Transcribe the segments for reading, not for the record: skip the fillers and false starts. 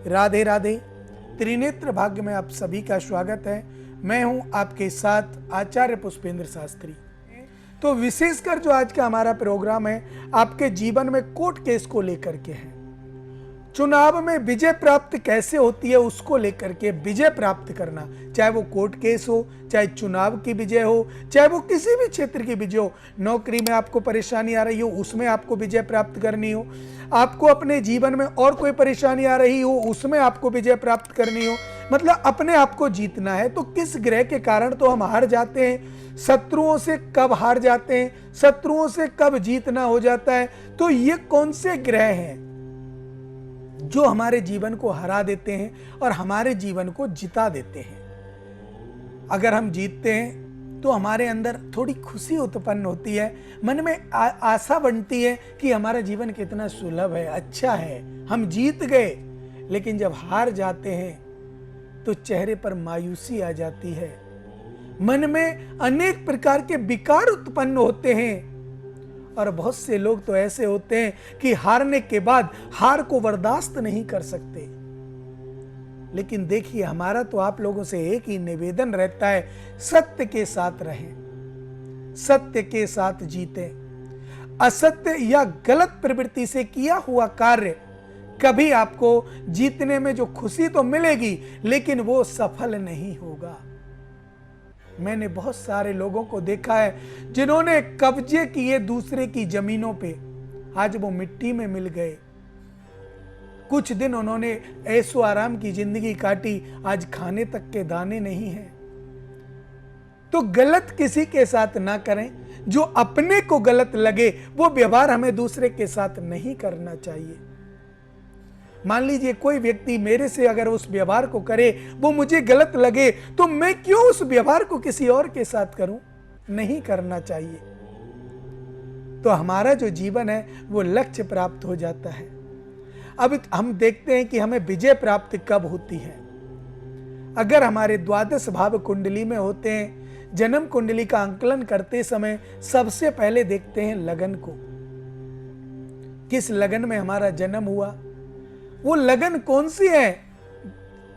राधे राधे। त्रिनेत्र भाग्य में आप सभी का स्वागत है। मैं हूं आपके साथ आचार्य पुष्पेंद्र शास्त्री। तो विशेषकर जो आज का हमारा प्रोग्राम है आपके जीवन में कोर्ट केस को लेकर के है। चुनाव में विजय प्राप्त कैसे होती है उसको लेकर के विजय प्राप्त करना, चाहे वो कोर्ट केस हो, चाहे चुनाव की विजय हो, चाहे वो किसी भी क्षेत्र की विजय हो। नौकरी में आपको परेशानी आ रही हो उसमें आपको विजय प्राप्त करनी हो, आपको अपने जीवन में और कोई परेशानी आ रही हो उसमें आपको विजय प्राप्त करनी हो, मतलब अपने आप को जीतना है। तो किस ग्रह के कारण तो हम हार जाते हैं, शत्रुओं से कब हार जाते हैं, शत्रुओं से कब जीतना हो जाता है, तो ये कौन से ग्रह हैं जो हमारे जीवन को हरा देते हैं और हमारे जीवन को जिता देते हैं। अगर हम जीतते हैं तो हमारे अंदर थोड़ी खुशी उत्पन्न होती है, मन में आशा बनती है कि हमारा जीवन कितना सुलभ है, अच्छा है, हम जीत गए। लेकिन जब हार जाते हैं तो चेहरे पर मायूसी आ जाती है, मन में अनेक प्रकार के विकार उत्पन्न होते हैं। और बहुत से लोग तो ऐसे होते हैं कि हारने के बाद हार को बर्दाश्त नहीं कर सकते। लेकिन देखिए, हमारा तो आप लोगों से एक ही निवेदन रहता है, सत्य के साथ रहें, सत्य के साथ जीतें। असत्य या गलत प्रवृत्ति से किया हुआ कार्य कभी आपको जीतने में जो खुशी तो मिलेगी लेकिन वो सफल नहीं होगा। मैंने बहुत सारे लोगों को देखा है जिन्होंने कब्जे किए दूसरे की जमीनों पे, आज वो मिट्टी में मिल गए। कुछ दिन उन्होंने ऐशो आराम की जिंदगी काटी, आज खाने तक के दाने नहीं हैं। तो गलत किसी के साथ ना करें, जो अपने को गलत लगे वो व्यवहार हमें दूसरे के साथ नहीं करना चाहिए। मान लीजिए कोई व्यक्ति मेरे से अगर उस व्यवहार को करे वो मुझे गलत लगे, तो मैं क्यों उस व्यवहार को किसी और के साथ करूं? नहीं करना चाहिए। तो हमारा जो जीवन है वो लक्ष्य प्राप्त हो जाता है। अब हम देखते हैं कि हमें विजय प्राप्ति कब होती है। अगर हमारे द्वादश भाव कुंडली में होते हैं, जन्म कुंडली का आंकलन करते समय सबसे पहले देखते हैं लगन को, किस लगन में हमारा जन्म हुआ, वो लगन कौन सी है,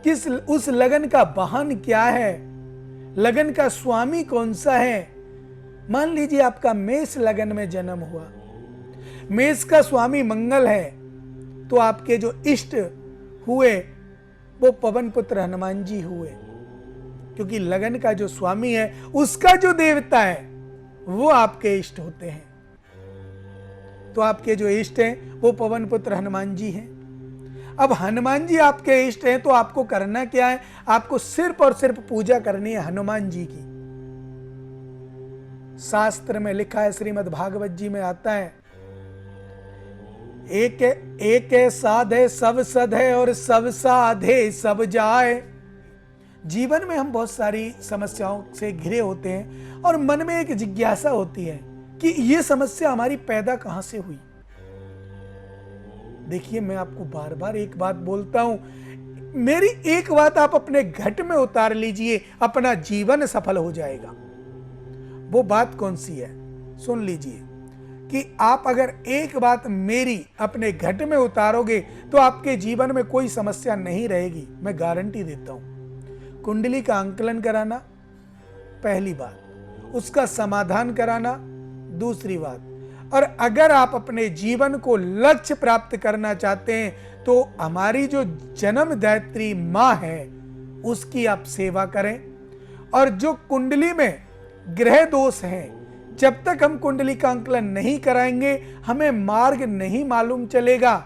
किस उस लगन का वाहन क्या है, लगन का स्वामी कौन सा है। मान लीजिए आपका मेष लगन में जन्म हुआ, मेष का स्वामी मंगल है, तो आपके जो इष्ट हुए वो पवन पुत्र हनुमान जी हुए, क्योंकि लगन का जो स्वामी है उसका जो देवता है वो आपके इष्ट होते हैं। तो आपके जो इष्ट हैं वो पवन पुत्र हनुमान जी हैं। अब हनुमान जी आपके इष्ट हैं तो आपको करना क्या है, आपको सिर्फ और सिर्फ पूजा करनी है हनुमान जी की। शास्त्र में लिखा है, श्रीमद् भागवत जी में आता है, एक साधे सब सद है और सब साधे सब जाए। जीवन में हम बहुत सारी समस्याओं से घिरे होते हैं और मन में एक जिज्ञासा होती है कि ये समस्या हमारी पैदा कहां से हुई। देखिए, मैं आपको बार बार एक बात बोलता हूं, मेरी एक बात आप अपने घट में उतार लीजिए, अपना जीवन सफल हो जाएगा। वो बात कौन सी है सुन लीजिए, कि आप अगर एक बात मेरी अपने घट में उतारोगे तो आपके जीवन में कोई समस्या नहीं रहेगी, मैं गारंटी देता हूं। कुंडली का आंकलन कराना पहली बात, उसका समाधान कराना दूसरी बात, और अगर आप अपने जीवन को लक्ष्य प्राप्त करना चाहते हैं तो हमारी जो जन्मदात्री मां है उसकी आप सेवा करें। और जो कुंडली में ग्रह दोष हैं, जब तक हम कुंडली का आंकलन नहीं कराएंगे हमें मार्ग नहीं मालूम चलेगा।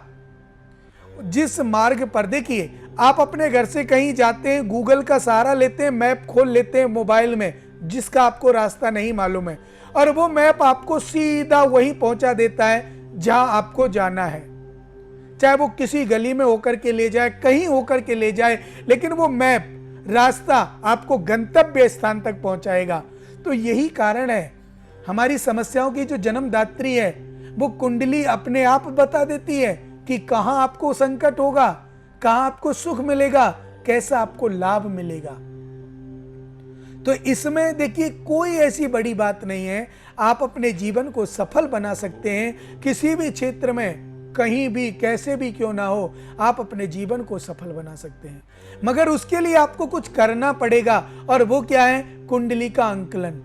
जिस मार्ग पर, देखिए, आप अपने घर से कहीं जाते हैं, गूगल का सहारा लेते हैं, मैप खोल लेते हैं मोबाइल में, जिसका आपको रास्ता नहीं मालूम है, और वो मैप आपको सीधा वहीं पहुंचा देता है जहां आपको जाना है। चाहे वो किसी गली में होकर के ले जाए, कहीं होकर के ले जाए, लेकिन वो मैप रास्ता आपको गंतव्य स्थान तक पहुंचाएगा। तो यही कारण है हमारी समस्याओं की जो जन्मदात्री है वो कुंडली अपने आप बता देती है कि कहां आपको संकट होगा, कहां आपको सुख मिलेगा, कैसा आपको लाभ मिलेगा। तो इसमें देखिए कोई ऐसी बड़ी बात नहीं है, आप अपने जीवन को सफल बना सकते हैं किसी भी क्षेत्र में। कहीं भी कैसे भी क्यों ना हो, आप अपने जीवन को सफल बना सकते हैं। मगर उसके लिए आपको कुछ करना पड़ेगा, और वो क्या है? कुंडली का अंकलन,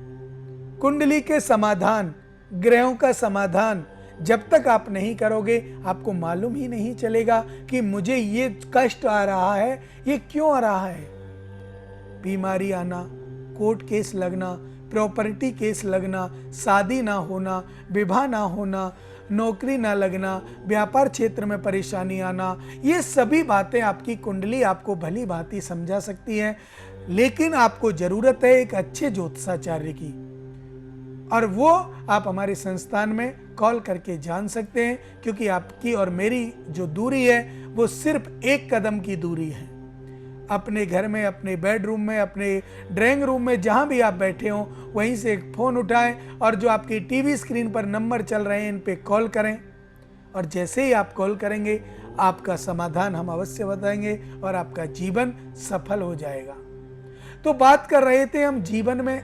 कुंडली के समाधान, ग्रहों का समाधान। जब तक आप नहीं करोगे, आपको मालूम ही नहीं चलेगा कि मुझे ये कष्ट आ रहा है, ये क्यों आ रहा है। बीमारी आना, कोर्ट केस लगना, प्रॉपर्टी केस लगना, शादी ना होना, विवाह ना होना, नौकरी ना लगना, व्यापार क्षेत्र में परेशानी आना, ये सभी बातें आपकी कुंडली आपको भली भांति समझा सकती है। लेकिन आपको जरूरत है एक अच्छे ज्योतिषाचार्य की, और वो आप हमारे संस्थान में कॉल करके जान सकते हैं, क्योंकि आपकी और मेरी जो दूरी है वो सिर्फ एक कदम की दूरी है। अपने घर में, अपने बेडरूम में, अपने ड्राइंग रूम में, जहां भी आप बैठे हों, वहीं से एक फ़ोन उठाएं और जो आपकी टीवी स्क्रीन पर नंबर चल रहे हैं इन पे कॉल करें, और जैसे ही आप कॉल करेंगे आपका समाधान हम अवश्य बताएंगे और आपका जीवन सफल हो जाएगा। तो बात कर रहे थे हम, जीवन में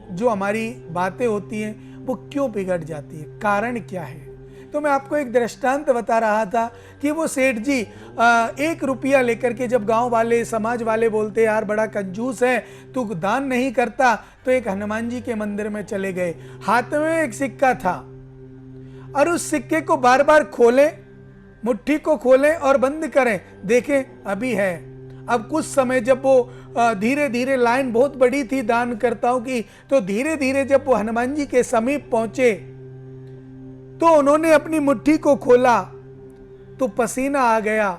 जो हमारी बातें होती हैं वो क्यों बिगड़ जाती है, कारण क्या है। तो मैं आपको एक दृष्टांत बता रहा था कि वो सेठ जी 1 रुपया लेकर के जब गांव वाले, समाज वाले बोलते यार बड़ा कंजूस है, तू दान नहीं करता, तो एक हनुमान जी के मंदिर में चले गए। हाथ में एक सिक्का था, और उस सिक्के को बार बार खोलें, मुट्ठी को खोलें और बंद करें, देखें अभी है। अब कुछ समय जब वो धीरे धीरे, लाइन बहुत बड़ी थी दानकर्ताओं की, तो धीरे धीरे जब वो हनुमान जी के समीप पहुंचे तो उन्होंने अपनी मुट्ठी को खोला तो पसीना आ गया,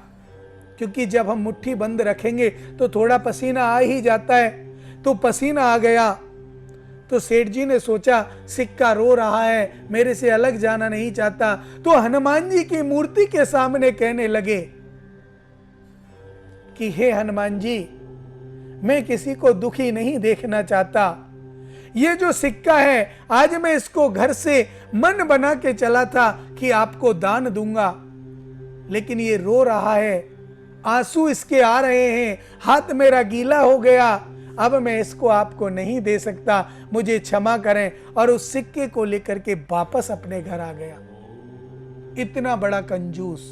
क्योंकि जब हम मुट्ठी बंद रखेंगे तो थोड़ा पसीना आ ही जाता है। तो पसीना आ गया तो सेठ जी ने सोचा सिक्का रो रहा है, मेरे से अलग जाना नहीं चाहता, तो हनुमान जी की मूर्ति के सामने कहने लगे कि हे हनुमान जी, मैं किसी को दुखी नहीं देखना चाहता। ये जो सिक्का है, आज मैं इसको घर से मन बना के चला था कि आपको दान दूंगा, लेकिन ये रो रहा है, आंसू इसके आ रहे हैं, हाथ मेरा गीला हो गया, अब मैं इसको आपको नहीं दे सकता, मुझे क्षमा करें। और उस सिक्के को लेकर के वापस अपने घर आ गया। इतना बड़ा कंजूस।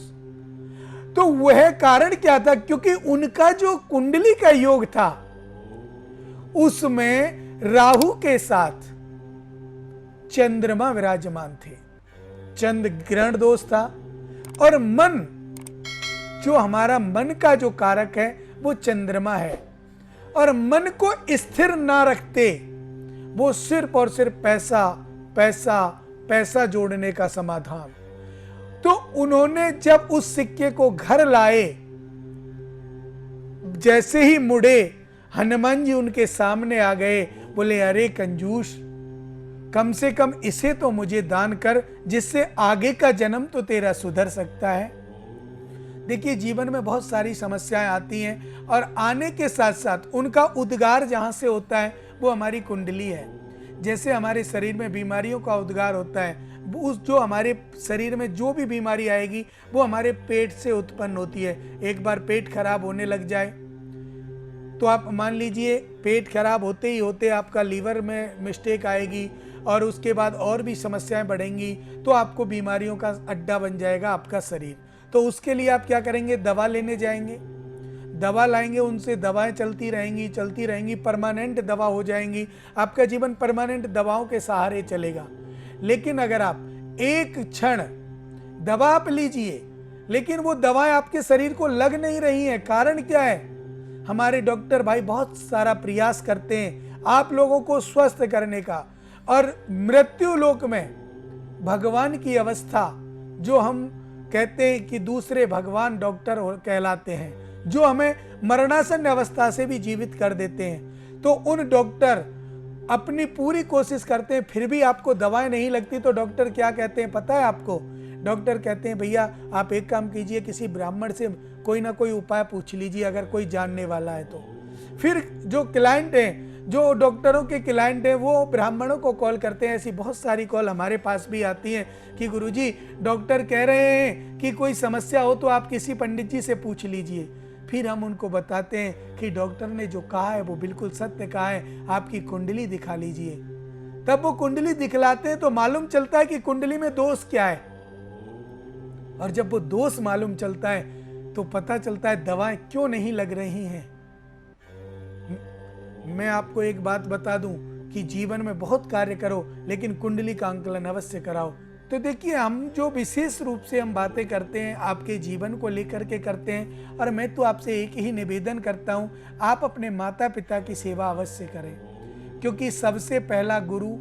तो वह कारण क्या था? क्योंकि उनका जो कुंडली का योग था उसमें राहु के साथ चंद्रमा विराजमान थे, चंद्र ग्रहण दोष था, और मन, जो हमारा मन का जो कारक है वो चंद्रमा है, और मन को स्थिर ना रखते, वो सिर्फ और सिर्फ पैसा पैसा पैसा जोड़ने का समाधान। तो उन्होंने जब उस सिक्के को घर लाए, जैसे ही मुड़े, हनुमान जी उनके सामने आ गए, बोले अरे कंजूस, कम से कम इसे तो मुझे दान कर, जिससे आगे का जन्म तो तेरा सुधर सकता है। देखिए, जीवन में बहुत सारी समस्याएं आती हैं, और आने के साथ साथ उनका उद्गार जहां से होता है वो हमारी कुंडली है। जैसे हमारे शरीर में बीमारियों का उद्गार होता है, उस जो हमारे शरीर में जो भी बीमारी आएगी वो हमारे पेट से उत्पन्न होती है। एक बार पेट खराब होने लग जाए तो आप मान लीजिए पेट खराब होते ही होते आपका लीवर में मिस्टेक आएगी, और उसके बाद और भी समस्याएं बढ़ेंगी, तो आपको बीमारियों का अड्डा बन जाएगा आपका शरीर। तो उसके लिए आप क्या करेंगे? दवा लेने जाएंगे, दवा लाएंगे, उनसे दवाएं चलती रहेंगी, परमानेंट दवा हो जाएंगी, आपका जीवन परमानेंट दवाओं के सहारे चलेगा। लेकिन अगर आप एक क्षण दवा आप लीजिए, लेकिन वो दवाएं आपके शरीर को लग नहीं रही हैं, कारण क्या है? हमारे डॉक्टर भाई बहुत सारा प्रयास करते हैं आप लोगों को स्वस्थ करने का, और मृत्यु लोक में भगवान की अवस्था, जो हम कहते हैं कि दूसरे भगवान डॉक्टर कहलाते हैं, जो हमें मरणासन्न अवस्था से भी जीवित कर देते हैं, तो उन डॉक्टर अपनी पूरी कोशिश करते हैं, फिर भी आपको दवाएं नहीं लगती, तो डॉक्टर क्या कहते हैं पता है आपको? डॉक्टर कहते हैं भैया आप एक काम कीजिए, किसी ब्राह्मण से कोई ना कोई उपाय पूछ लीजिए, अगर कोई जानने वाला है तो। फिर जो क्लाइंट हैं, जो डॉक्टरों के क्लाइंट हैं, वो ब्राह्मणों को कॉल करते हैं। ऐसी बहुत सारी कॉल हमारे पास भी आती हैं कि गुरुजी डॉक्टर कह रहे हैं कि कोई समस्या हो तो आप किसी पंडित जी से पूछ लीजिए। फिर हम उनको बताते हैं कि डॉक्टर ने जो कहा है वो बिल्कुल सत्य कहा है, आपकी कुंडली दिखा लीजिए। तब वो कुंडली दिखलाते हैं तो मालूम चलता है कि कुंडली में दोष क्या है। और जब वो दोष मालूम चलता है तो पता चलता है दवाएं क्यों नहीं लग रही हैं। मैं आपको एक बात बता दूं कि जीवन में बहुत कार्य करो लेकिन कुंडली का आंकलन अवश्य कराओ। तो देखिए, हम जो विशेष रूप से हम बातें करते हैं आपके जीवन को लेकर के करते हैं, और मैं तो आपसे एक ही निवेदन करता हूं, आप अपने माता पिता की सेवा अवश्य करें, क्योंकि सबसे पहला गुरु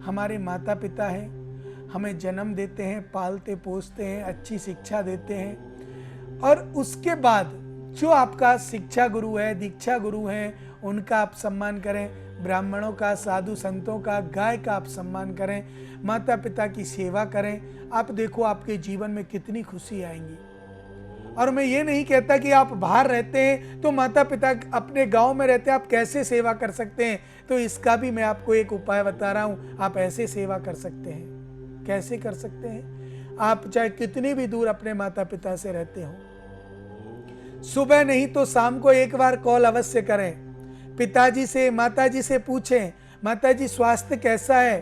हमारे माता पिता हैं। हमें जन्म देते हैं, पालते पोसते हैं, अच्छी शिक्षा देते हैं, और उसके बाद जो आपका शिक्षा गुरु है, दीक्षा गुरु हैं, उनका आप सम्मान करें। ब्राह्मणों का, साधु संतों का, गाय का आप सम्मान करें, माता पिता की सेवा करें। आप देखो आपके जीवन में कितनी खुशी आएंगी। और मैं ये नहीं कहता कि आप बाहर रहते हैं तो माता पिता अपने गांव में रहते हैं आप कैसे सेवा कर सकते हैं, तो इसका भी मैं आपको एक उपाय बता रहा हूं। आप ऐसे सेवा कर सकते हैं। कैसे कर सकते हैं? आप चाहे कितनी भी दूर अपने माता पिता से रहते हो, सुबह नहीं तो शाम को एक बार कॉल अवश्य करें। पिताजी से, माताजी से पूछें, माताजी स्वास्थ्य कैसा है,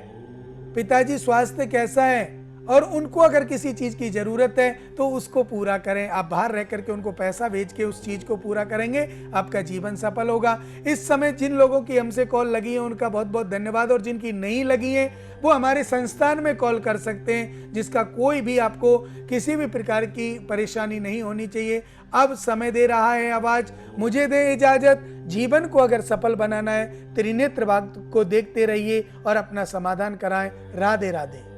पिताजी स्वास्थ्य कैसा है, और उनको अगर किसी चीज की जरूरत है तो उसको पूरा करें। आप बाहर रह करके उनको पैसा भेज के उस चीज को पूरा करेंगे, आपका जीवन सफल होगा। इस समय जिन लोगों की हमसे कॉल लगी है उनका बहुत बहुत धन्यवाद, और जिनकी नहीं लगी है वो हमारे संस्थान में कॉल कर सकते हैं, जिसका कोई भी आपको किसी भी प्रकार की परेशानी नहीं होनी चाहिए। अब समय दे रहा है आवाज, मुझे दे इजाजत। जीवन को अगर सफल बनाना है त्रिनेत्र भाग को देखते रहिए और अपना समाधान कराएं। राधे राधे।